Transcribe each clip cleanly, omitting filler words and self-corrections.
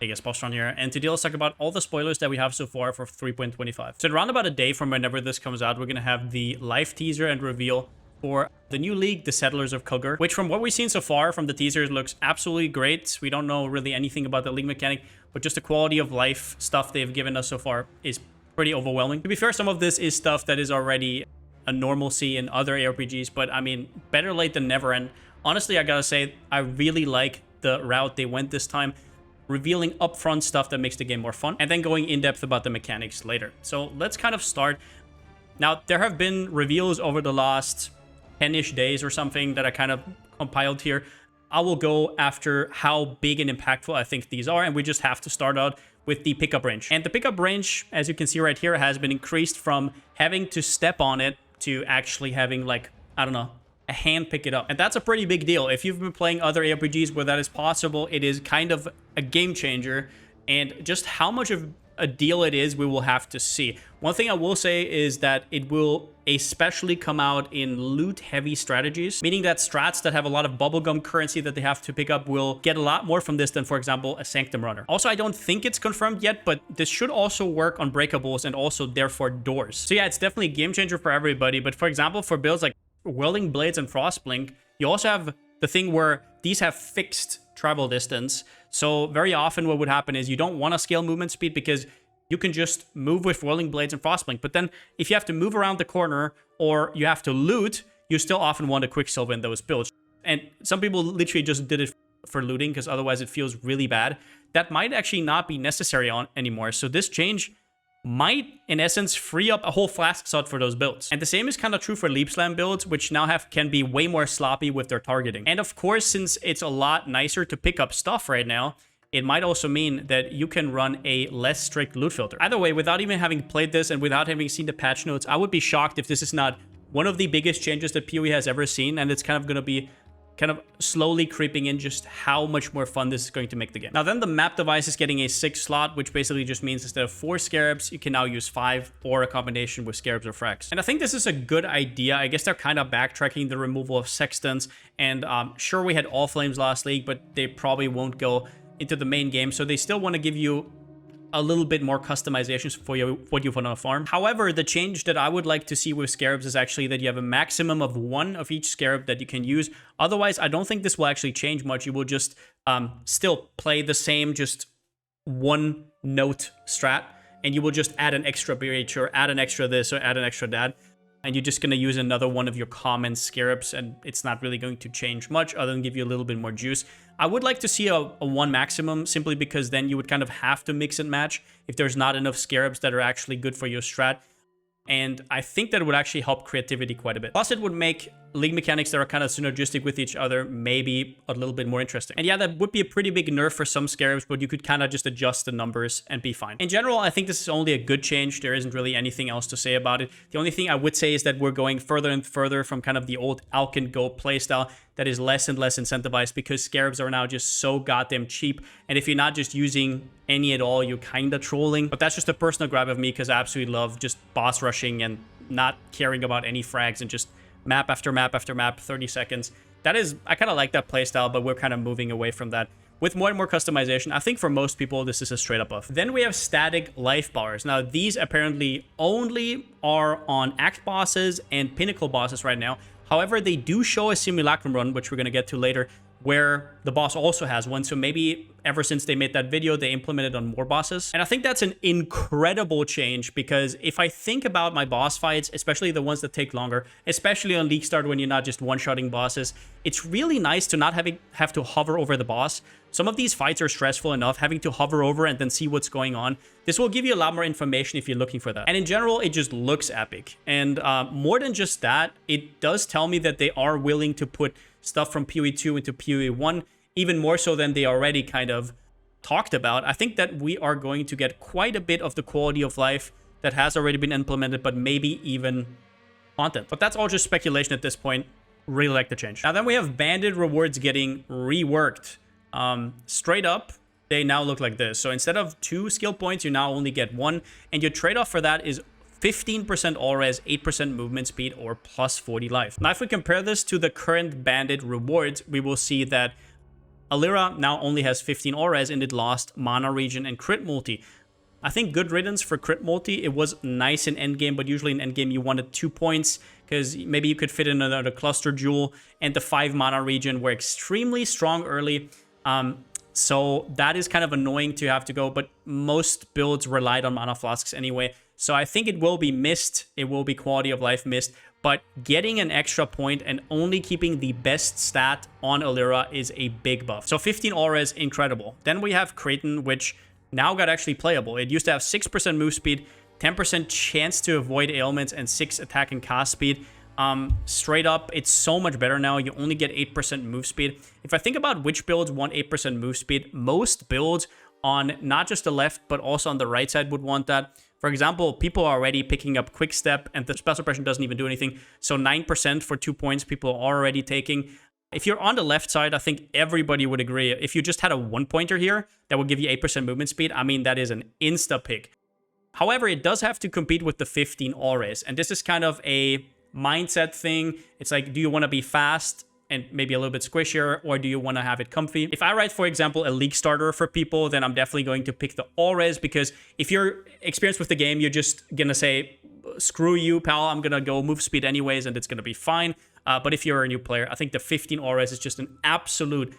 biggest Palsteron here, and today let's talk about all the spoilers that we have so far for 3.25. So in around about a day from whenever this comes out, we're going to have the live teaser and reveal for the new league, the Settlers of Kalguur, which from what we've seen so far from the teasers looks absolutely great. We don't know really anything about the league mechanic, but just the quality of life stuff they've given us so far is pretty overwhelming. To be fair, some of this is stuff that is already a normalcy in other ARPGs, but I mean, better late than never. And honestly, I gotta say, I really like the route they went this time, revealing upfront stuff that makes the game more fun, and then going in depth about the mechanics later. So let's kind of start. Now, there have been reveals over the last 10-ish days or something that I kind of compiled here. I will go after how big and impactful I think these are, and we just have to start out with the pickup range. And the pickup range, as you can see right here, has been increased from having to step on it to actually having, like, I don't know, a hand pick it up. And that's a pretty big deal. If you've been playing other ARPGs where that is possible, it is kind of a game changer. And just how much of a deal it is, we will have to see. One thing I will say is that it will especially come out in loot heavy strategies, meaning that strats that have a lot of bubblegum currency that they have to pick up will get a lot more from this than, for example, a Sanctum runner. Also, I don't think it's confirmed yet, but this should also work on breakables and also therefore doors. So yeah, it's definitely a game changer for everybody. But for example, for builds like Welding Blades and Frostblink, you also have the thing where these have fixed travel distance. So very often what would happen is you don't want to scale movement speed because you can just move with Welding Blades and Frostblink. But then if you have to move around the corner or you have to loot, you still often want a Quicksilver in those builds. And some people literally just did it for looting because otherwise it feels really bad. That might actually not be necessary anymore. So this change might, in essence, free up a whole flask slot for those builds. And the same is kind of true for Leap Slam builds, which now can be way more sloppy with their targeting. And of course, since it's a lot nicer to pick up stuff right now, it might also mean that you can run a less strict loot filter. Either way, without even having played this and without having seen the patch notes, I would be shocked if this is not one of the biggest changes that PoE has ever seen, and it's kind of going to be kind of slowly creeping in just how much more fun this is going to make the game. Now then, the map device is getting a 6th slot, which basically just means instead of 4 scarabs, you can now use 5 or a combination with scarabs or frags. And I think this is a good idea. I guess they're kind of backtracking the removal of sextants, and sure, we had all flames last league, but they probably won't go into the main game, so they still want to give you a little bit more customizations for what you want to farm. However, the change that I would like to see with scarabs is actually that you have a maximum of 1 of each scarab that you can use. Otherwise, I don't think this will actually change much. You will just still play the same, just 1 note strat, and you will just add an extra BH or add an extra this or add an extra that. And you're just going to use another one of your common scarabs, and it's not really going to change much other than give you a little bit more juice. I would like to see a 1 maximum, simply because then you would kind of have to mix and match if there's not enough scarabs that are actually good for your strat. And I think that it would actually help creativity quite a bit. Plus, it would make league mechanics that are kind of synergistic with each other maybe a little bit more interesting. And yeah, that would be a pretty big nerf for some scarabs, but you could kind of just adjust the numbers and be fine. In general, I think this is only a good change. There isn't really anything else to say about it. The only thing I would say is that we're going further and further from kind of the old Alk and Go playstyle that is less and less incentivized because scarabs are now just so goddamn cheap. And if you're not just using any at all, you're kind of trolling. But that's just a personal grab of me because I absolutely love just boss rushing and not caring about any frags and just map after map after map, 30 seconds. That is, I kind of like that playstyle, but we're kind of moving away from that. With more and more customization, I think for most people, this is a straight up buff. Then we have static life bars. Now, these apparently only are on act bosses and pinnacle bosses right now. However, they do show a Simulacrum run, which we're going to get to later, where the boss also has one. So maybe ever since they made that video, they implemented on more bosses. And I think that's an incredible change, because if I think about my boss fights, especially the ones that take longer, especially on League Start when you're not just one-shotting bosses, it's really nice to not have to hover over the boss. Some of these fights are stressful enough, having to hover over and then see what's going on. This will give you a lot more information if you're looking for that. And in general, it just looks epic. And more than just that, it does tell me that they are willing to put stuff from PoE 2 into PoE 1, even more so than they already kind of talked about. I think that we are going to get quite a bit of the quality of life that has already been implemented, but maybe even content. But that's all just speculation at this point. Really like the change. Now then we have Bandit rewards getting reworked. Straight up, they now look like this. So instead of 2 skill points, you now only get 1, and your trade-off for that is 15% all res, 8% movement speed, or plus 40 life. Now, if we compare this to the current Bandit rewards, we will see that Alira now only has 15 auras and it lost mana regen and crit multi. I think good riddance for crit multi. It was nice in endgame, but usually in endgame you wanted 2 points because maybe you could fit in another cluster jewel, and the 5 mana regen were extremely strong early. So that is kind of annoying to have to go, but most builds relied on mana flasks anyway. So I think it will be missed. It will be quality of life missed, but getting an extra point and only keeping the best stat on Alira is a big buff. So 15 aura is incredible. Then we have Kraton, which now got actually playable. It used to have 6% move speed, 10% chance to avoid ailments, and 6 attack and cast speed. Straight up, it's so much better now. You only get 8% move speed. If I think about which builds want 8% move speed, most builds on not just the left, but also on the right side would want that. For example, people are already picking up Quick Step, and the special suppression doesn't even do anything. So 9% for 2 points, people are already taking. If you're on the left side, I think everybody would agree. If you just had a 1-pointer here that would give you 8% movement speed, I mean, that is an insta-pick. However, it does have to compete with the 15 auras, and this is kind of a mindset thing. It's like, do you want to be fast and maybe a little bit squishier, or do you want to have it comfy? If I write, for example, a league starter for people, then I'm definitely going to pick the auras, because if you're experienced with the game, you're just gonna say, screw you, pal, I'm gonna go move speed anyways, and it's gonna be fine. But if you're a new player, I think the 15 auras is just an absolute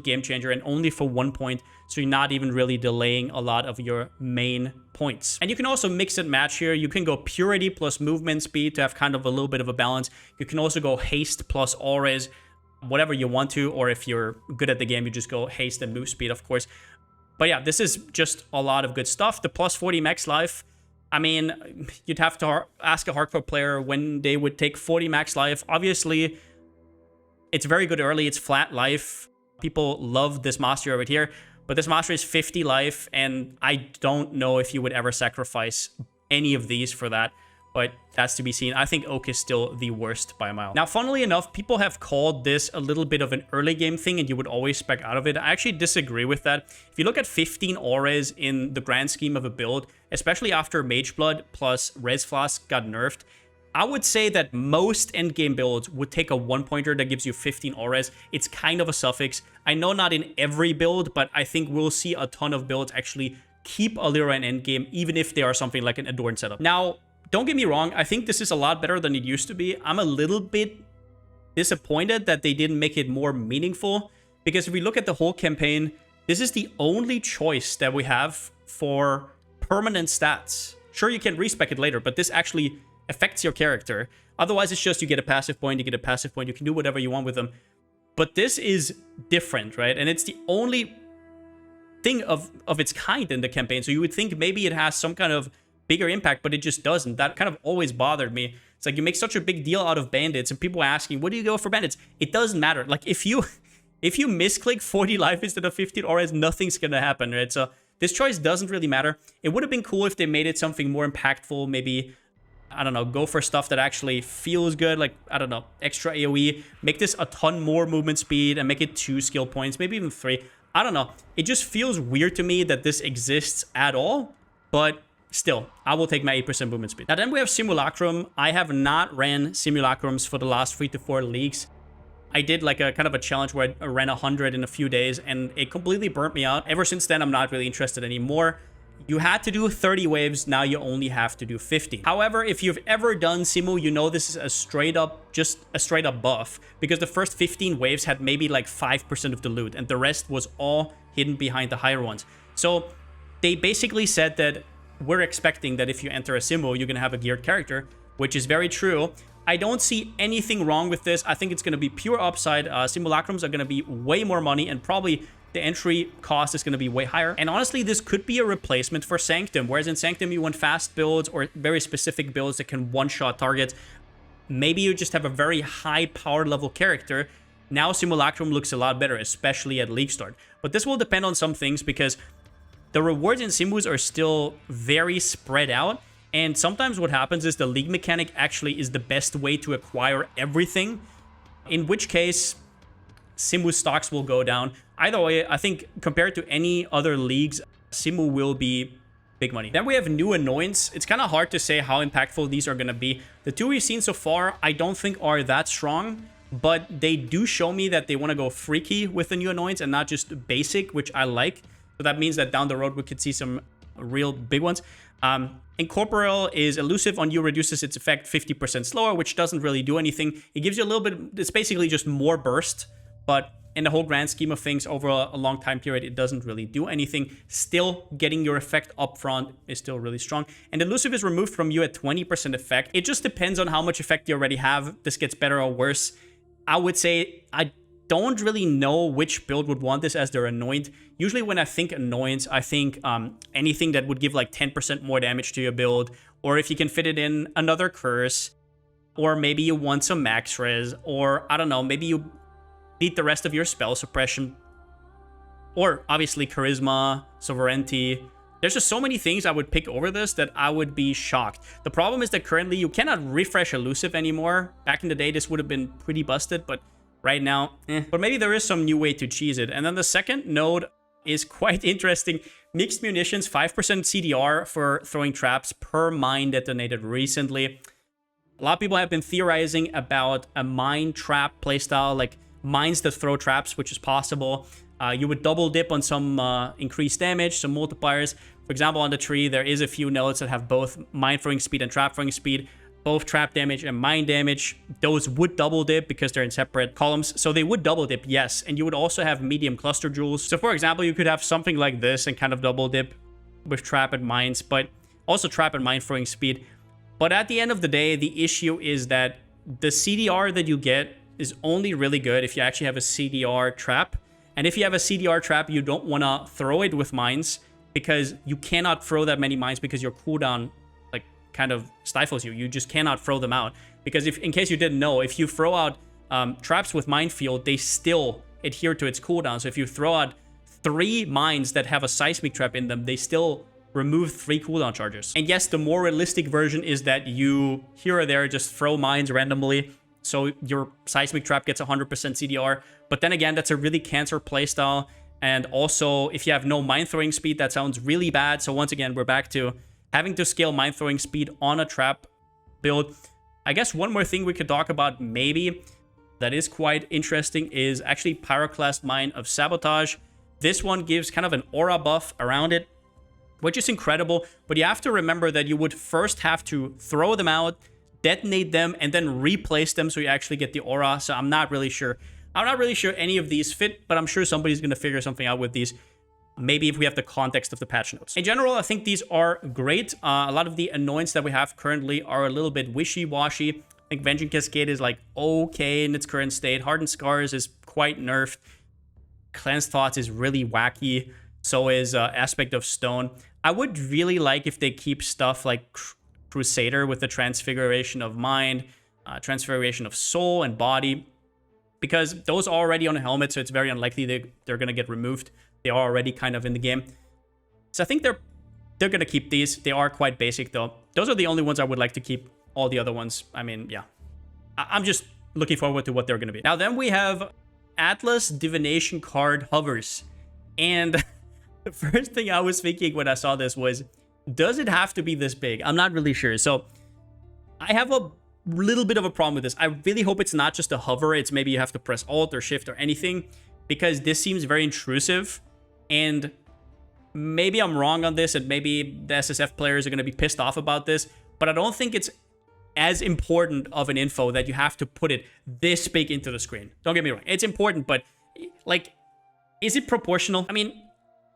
game changer, and only for 1 point, so you're not even really delaying a lot of your main points. And you can also mix and match here. You can go purity plus movement speed to have kind of a little bit of a balance. You can also go haste plus auras, whatever you want to, or if you're good at the game, you just go haste and move speed, of course. But yeah, this is just a lot of good stuff. The plus 40 max life, I mean, you'd have to ask a hardcore player when they would take 40 max life. Obviously, it's very good early. It's flat life. People love this mastery over here, but this mastery is 50 life, and I don't know if you would ever sacrifice any of these for that, but that's to be seen. I think Oak is still the worst by a mile. Now, funnily enough, people have called this a little bit of an early game thing, and you would always spec out of it. I actually disagree with that. If you look at 15 auras in the grand scheme of a build, especially after Mage Blood plus Res Flask got nerfed, I would say that most endgame builds would take a 1-pointer that gives you 15 auras. It's kind of a suffix. I know not in every build, but I think we'll see a ton of builds actually keep Alira in endgame, even if they are something like an Adorned setup. Now, don't get me wrong, I think this is a lot better than it used to be. I'm a little bit disappointed that they didn't make it more meaningful, because if we look at the whole campaign, this is the only choice that we have for permanent stats. Sure, you can respec it later, but this actually affects your character. Otherwise, it's just you get a passive point, you can do whatever you want with them. But this is different, right? And it's the only thing of its kind in the campaign. So you would think maybe it has some kind of bigger impact, but it just doesn't. That kind of always bothered me. It's like you make such a big deal out of bandits, and people are asking, what do you go for bandits? It doesn't matter. Like if you misclick 40 life instead of 15 auras, nothing's gonna happen, right? So this choice doesn't really matter. It would have been cool if they made it something more impactful, maybe, I don't know, go for stuff that actually feels good, like, I don't know, extra AoE, make this a ton more movement speed and make it 2 skill points, maybe even 3. I don't know. It just feels weird to me that this exists at all, but still, I will take my 8% movement speed. Now then we have Simulacrum. I have not ran Simulacrums for the last 3 to 4 leagues. I did like a kind of a challenge where I ran 100 in a few days, and it completely burnt me out. Ever since then, I'm not really interested anymore. You had to do 30 waves, now you only have to do 50. However, if you've ever done Simu, you know this is a straight up buff, because the first 15 waves had maybe like 5% of the loot, and the rest was all hidden behind the higher ones. So they basically said that we're expecting that if you enter a Simu, you're gonna have a geared character, which is very true. I don't see anything wrong with this. I think it's gonna be pure upside. Simulacrums are gonna be way more money, and probably the entry cost is going to be way higher. And honestly, this could be a replacement for Sanctum. Whereas in Sanctum, you want fast builds or very specific builds that can one-shot targets. Maybe you just have a very high power level character. Now Simulacrum looks a lot better, especially at League Start. But this will depend on some things, because the rewards in Simus are still very spread out. And sometimes what happens is the League mechanic actually is the best way to acquire everything. In which case, Simu stocks will go down. Either way, I think compared to any other leagues, Simu will be big money. Then we have new Anoints. It's kind of hard to say how impactful these are going to be. The 2 we've seen so far, I don't think are that strong. but they do show me that they want to go freaky with the new Anoints and not just basic, which I like. So that means that down the road we could see some real big ones. Incorporeal is elusive on you, reduces its effect 50% slower, which doesn't really do anything. It gives you a little bit, it's basically just more burst, but in the whole grand scheme of things, over a long time period, it doesn't really do anything. Still, getting your effect up front is still really strong. And elusive is removed from you at 20% effect. It just depends on how much effect you already have. This gets better or worse. I would say I don't really know which build would want this as their Anoint. Usually when I think Anoints, I think anything that would give like 10% more damage to your build, or if you can fit it in another curse, or maybe you want some max res, or I don't know, maybe you need the rest of your spell suppression, or obviously charisma, sovereignty. There's just so many things I would pick over this that I would be shocked. The problem is that currently you cannot refresh elusive anymore. Back in the day, this would have been pretty busted, but right now, But maybe there is some new way to cheese it. And then the second node is quite interesting. Mixed munitions, 5% CDR for throwing traps per mine detonated recently. A lot of people have been theorizing about a mine trap playstyle, like mines that throw traps, which is possible. You would double dip on some increased damage, some multipliers. For example, on the tree, there is a few nodes that have both mine throwing speed and trap throwing speed, both trap damage and mine damage. Those would double dip because they're in separate columns. So they would double dip, yes. And you would also have medium cluster jewels. So for example, you could have something like this and kind of double dip with trap and mines, but also trap and mine throwing speed. But at the end of the day, the issue is that the CDR that you get is only really good if you actually have a CDR trap. And if you have a CDR trap, you don't want to throw it with mines because you cannot throw that many mines because your cooldown like kind of stifles you. You just cannot throw them out. Because if, in case you didn't know, if you throw out traps with minefield, they still adhere to its cooldown. So if you throw out 3 mines that have a seismic trap in them, they still remove 3 cooldown charges. And yes, the more realistic version is that you here or there just throw mines randomly, so your seismic trap gets 100% CDR. But then again, that's a really cancer playstyle. And also, if you have no mine throwing speed, that sounds really bad. So once again, we're back to having to scale mine throwing speed on a trap build. I guess one more thing we could talk about maybe that is quite interesting is actually Pyroclast Mine of Sabotage. This one gives kind of an aura buff around it, which is incredible. But you have to remember that you would first have to throw them out, detonate them, and then replace them so you actually get the aura. So I'm not really sure. I'm not really sure any of these fit, but I'm sure somebody's going to figure something out with these. Maybe if we have the context of the patch notes. In general, I think these are great. A lot of the Anoints that we have currently are a little bit wishy-washy. I think Vengeance Cascade is like okay in its current state. Hardened Scars is quite nerfed. Cleansed Thoughts is really wacky. So is Aspect of Stone. I would really like if they keep stuff like Crusader with the Transfiguration of Mind, Transfiguration of Soul and Body, because those are already on a helmet, so it's very unlikely they're going to get removed. They are already kind of in the game. So I think they're going to keep these. They are quite basic, though. Those are the only ones I would like to keep. All the other ones, I mean, yeah. I'm just looking forward to what they're going to be. Now, then we have Atlas Divination card hovers. And the first thing I was thinking when I saw this was, does it have to be this big? I'm not really sure. So I have a little bit of a problem with this. I really hope it's not just a hover. It's maybe you have to press Alt or Shift or anything, because this seems very intrusive. And maybe I'm wrong on this, and maybe the SSF players are going to be pissed off about this, but I don't think it's as important of an info that you have to put it this big into the screen. Don't get me wrong. It's important, but like, is it proportional? I mean,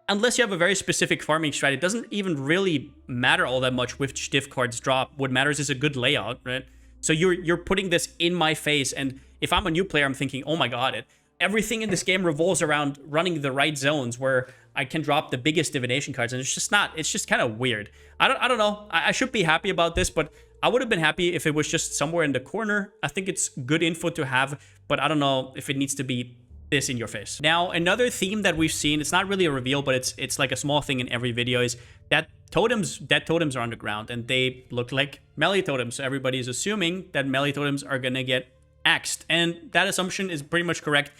unless you have a very specific farming strat, it doesn't even really matter all that much which div cards drop. What matters is a good layout, right? So you're putting this in my face, and if I'm a new player, I'm thinking, oh my god, everything in this game revolves around running the right zones where I can drop the biggest divination cards, and it's just not. It's just kind of weird. I don't know. I should be happy about this, but I would have been happy if it was just somewhere in the corner. I think it's good info to have, but I don't know if it needs to be this in your face. Now, another theme that we've seen, it's not really a reveal, but it's like a small thing in every video, is that dead totems are on the ground, and they look like melee totems. So everybody's assuming that melee totems are gonna get axed, and that assumption is pretty much correct.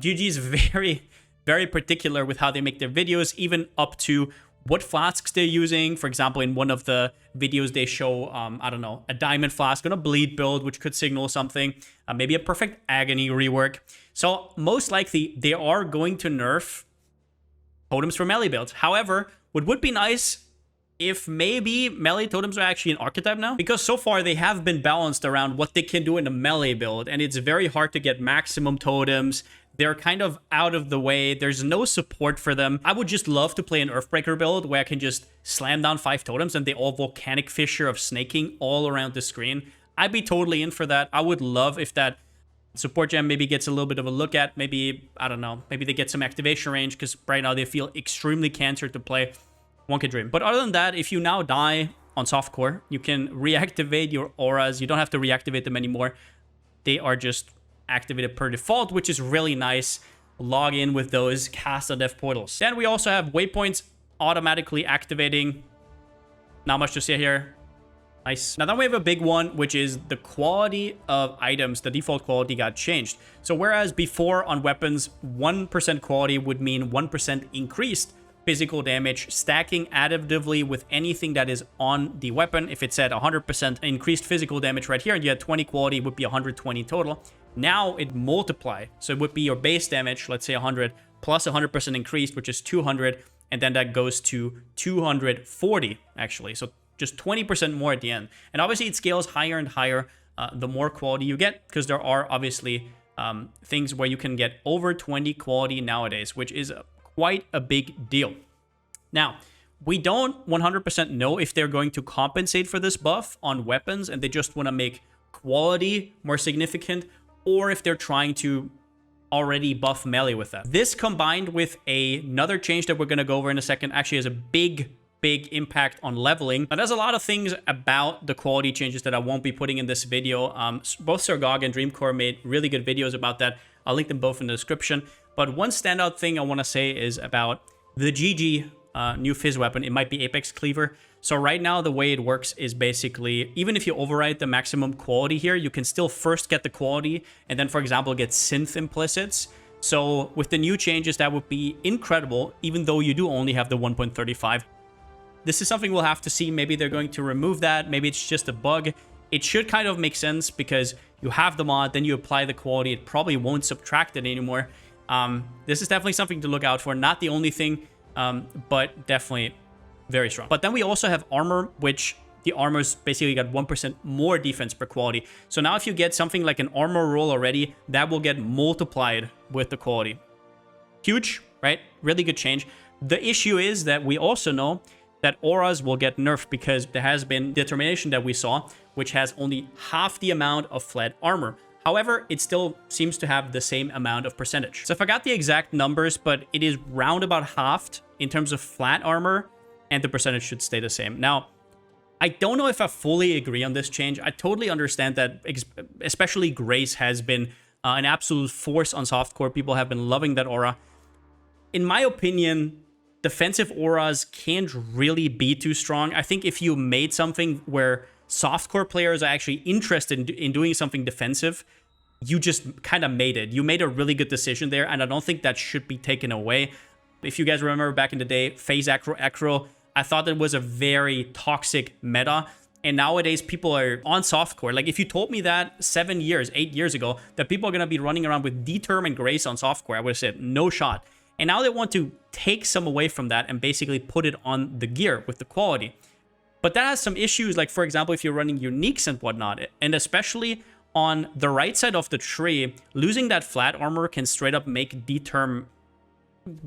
GG is very, very particular with how they make their videos, even up to what flasks they're using. For example, in one of the videos, they show, I don't know, a diamond flask on a bleed build, which could signal something. Maybe a perfect agony rework. So most likely, they are going to nerf totems for melee builds. However, what would be nice if maybe melee totems are actually an archetype now, because so far they have been balanced around what they can do in a melee build, and it's very hard to get maximum totems. They're kind of out of the way. There's no support for them. I would just love to play an Earthbreaker build where I can just slam down 5 totems and they all volcanic fissure of snaking all around the screen. I'd be totally in for that. I would love if that support gem maybe gets a little bit of a look at. Maybe, I don't know, maybe they get some activation range, because right now they feel extremely cancer to play. One could dream. But other than that, if you now die on softcore, you can reactivate your auras. You don't have to reactivate them anymore. They are just activated per default, which is really nice. Log in with those cast on death portals. Then we also have waypoints automatically activating. Not much to say here. Nice. Now then we have a big one, which is the quality of items. The default quality got changed. So whereas before on weapons, 1% quality would mean 1% increased physical damage, stacking additively with anything that is on the weapon. If it said 100% increased physical damage right here, and you had 20 quality, it would be 120 total. Now it multiply. So it would be your base damage, let's say 100, plus 100% increased, which is 200. And then that goes to 240, actually. So just 20% more at the end. And obviously it scales higher and higher the more quality you get, because there are obviously things where you can get over 20 quality nowadays, which is quite a big deal. Now, we don't 100% know if they're going to compensate for this buff on weapons and they just want to make quality more significant, or if they're trying to already buff melee with that. This combined with another change that we're going to go over in a second actually has a big impact on leveling. Now, there's a lot of things about the quality changes that I won't be putting in this video. Both Sergog and Dreamcore made really good videos about that. I'll link them both in the description. But one standout thing I want to say is about the GG new Fizz weapon. It might be Apex Cleaver. So right now, the way it works is basically, even if you override the maximum quality here, you can still first get the quality and then, for example, get synth implicits. So with the new changes, that would be incredible, even though you do only have the 1.35. This is something we'll have to see. Maybe they're going to remove that. Maybe it's just a bug. It should kind of make sense because you have the mod, then you apply the quality. It probably won't subtract it anymore. This is definitely something to look out for. Not the only thing, but definitely very strong. But then we also have armor, which the armor's basically got 1% more defense per quality. So now if you get something like an armor roll already, that will get multiplied with the quality. Huge, right? Really good change. The issue is that we also know that auras will get nerfed because there has been determination that we saw, which has only half the amount of flat armor. However, it still seems to have the same amount of percentage. So I forgot the exact numbers, but it is round about halved in terms of flat armor, and the percentage should stay the same. Now, I don't know if I fully agree on this change. I totally understand that, especially Grace has been an absolute force on softcore. People have been loving that aura. In my opinion, defensive auras can't really be too strong. I think if you made something where softcore players are actually interested in doing something defensive, you just kind of made it. You made a really good decision there, and I don't think that should be taken away. If you guys remember back in the day, phase acro, I thought that was a very toxic meta. And nowadays, people are on softcore. Like, if you told me that 8 years ago, that people are going to be running around with Determ and Grace on softcore, I would have said, no shot. And now they want to take some away from that and basically put it on the gear with the quality. But that has some issues, like, for example, if you're running uniques and whatnot, and especially on the right side of the tree, losing that flat armor can straight up make Determ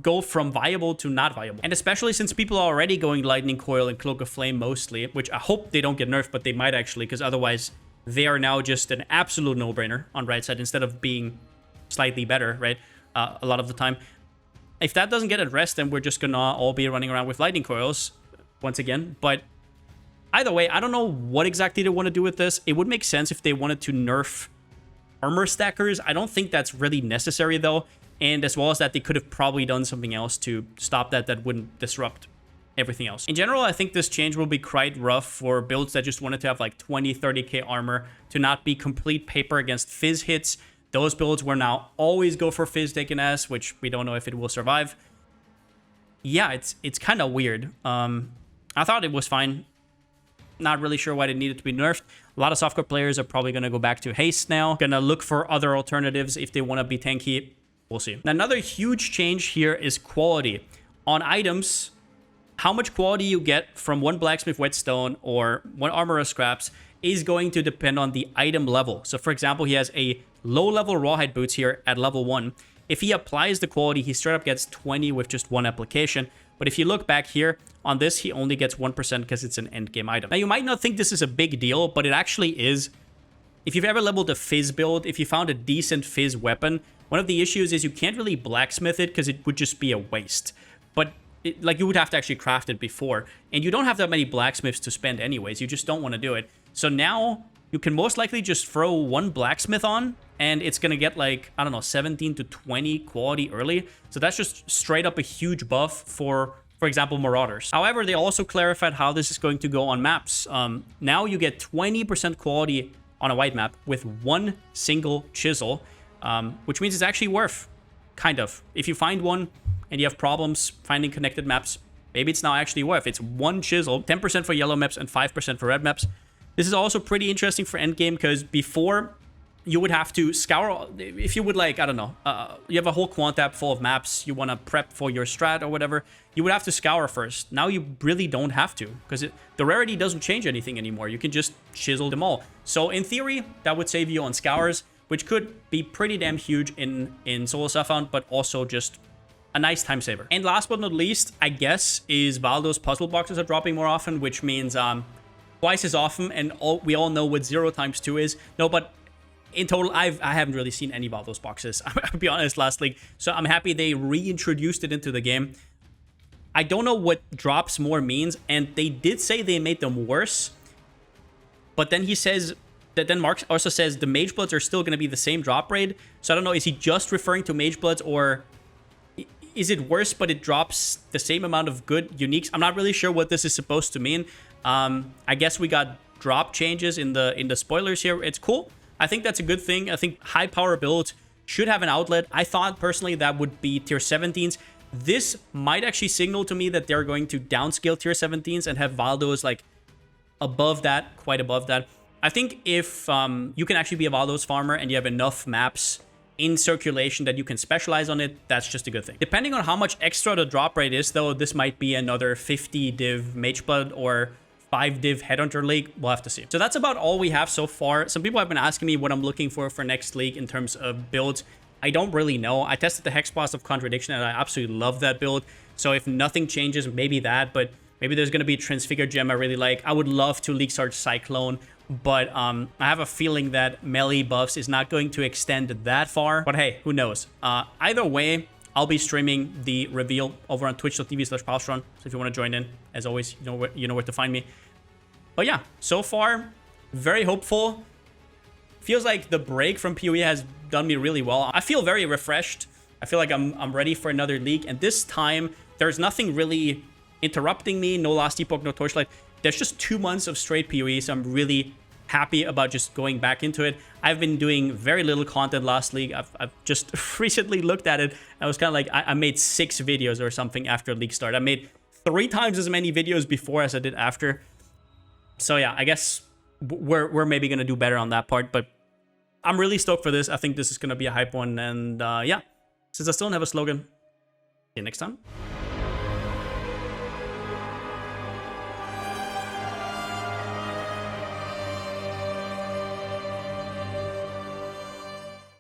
go from viable to not viable. And especially since people are already going Lightning Coil and Cloak of Flame mostly, which I hope they don't get nerfed, but they might actually, because otherwise they are now just an absolute no-brainer on right side instead of being slightly better, right? A lot of the time. If that doesn't get addressed, then we're just gonna all be running around with Lightning Coils once again. But either way, I don't know what exactly they want to do with this. It would make sense if they wanted to nerf armor stackers. I don't think that's really necessary though. And as well as that, they could have probably done something else to stop that wouldn't disrupt everything else. In general, I think this change will be quite rough for builds that just wanted to have like 20, 30k armor to not be complete paper against Fizz hits. Those builds will now always go for Fizz taken S, which we don't know if it will survive. yeah, it's kind of weird. I thought it was fine. Not really sure why it needed to be nerfed. A lot of softcore players are probably going to go back to haste now. Going to look for other alternatives if they want to be tanky. We'll see. Another huge change here is quality. On items, how much quality you get from one blacksmith whetstone or one armorer scraps is going to depend on the item level. So for example, he has a low level rawhide boots here at level 1. If he applies the quality, he straight up gets 20 with just one application. But if you look back here on this, he only gets 1% because it's an end game item. Now you might not think this is a big deal, but it actually is. If you've ever leveled a fizz build, if you found a decent fizz weapon, one of the issues is you can't really blacksmith it because it would just be a waste. But like you would have to actually craft it before. And you don't have that many blacksmiths to spend anyways. You just don't want to do it. So now you can most likely just throw one blacksmith on and it's going to get like, I don't know, 17 to 20 quality early. So that's just straight up a huge buff for example, Marauders. However, they also clarified how this is going to go on maps. Now you get 20% quality on a white map with one single chisel, which means it's actually worth, kind of. If you find one and you have problems finding connected maps, maybe it's now actually worth. It's one chisel, 10% for yellow maps and 5% for red maps. This is also pretty interesting for endgame because before you would have to scour, if you would like, I don't know, you have a whole quant tab full of maps, you want to prep for your strat or whatever, you would have to scour first. Now you really don't have to because the rarity doesn't change anything anymore. You can just chisel them all. So in theory, that would save you on scours, which could be pretty damn huge in Solo Self-Found, but also just a nice time saver. And last but not least, I guess, is Valdo's puzzle boxes are dropping more often, which means twice as often, and we all know what 0 times 2 is. No, but in total, I haven't really seen any Valdo's boxes, I'll be honest, last league. So I'm happy they reintroduced it into the game. I don't know what drops more means, and they did say they made them worse. But then he says that then Mark also says the Mage Bloods are still going to be the same drop rate. So I don't know, is he just referring to Mage Bloods, or is it worse but it drops the same amount of good uniques? I'm not really sure what this is supposed to mean. I guess we got drop changes in the spoilers here. It's cool. I think that's a good thing. I think high power builds should have an outlet. I thought personally that would be tier 17s. This might actually signal to me that they're going to downscale tier 17s and have Valdo's like above that, quite above that. I think if you can actually be a Valdo's farmer and you have enough maps in circulation that you can specialize on it, that's just a good thing. Depending on how much extra the drop rate is, though, this might be another 50 div Mageblood or 5 div Headhunter League. We'll have to see. So that's about all we have so far. Some people have been asking me what I'm looking for next league in terms of builds. I don't really know. I tested the Hex Blast of Contradiction and I absolutely love that build. So if nothing changes, maybe that, but maybe there's going to be a Transfigured Gem I really like. I would love to League Start Cyclone, but I have a feeling that melee buffs is not going to extend that far. But hey, who knows? Either way, I'll be streaming the reveal over on twitch.tv/Palsteron. So if you want to join in, as always, you know where to find me. But yeah, so far, very hopeful. Feels like the break from PoE has done me really well. I feel very refreshed. I feel like I'm ready for another league. And this time, there's nothing really interrupting me. No Last Epoch, no Torchlight. There's just 2 months of straight PoE, so I'm really happy about just going back into it. I've been doing very little content last league. I've just recently looked at it. I was kind of like, I made 6 videos or something after league start. I made 3 times as many videos before as I did after. So yeah, I guess we're maybe going to do better on that part, but I'm really stoked for this. I think this is going to be a hype one. And yeah, since I still don't have a slogan, see you next time.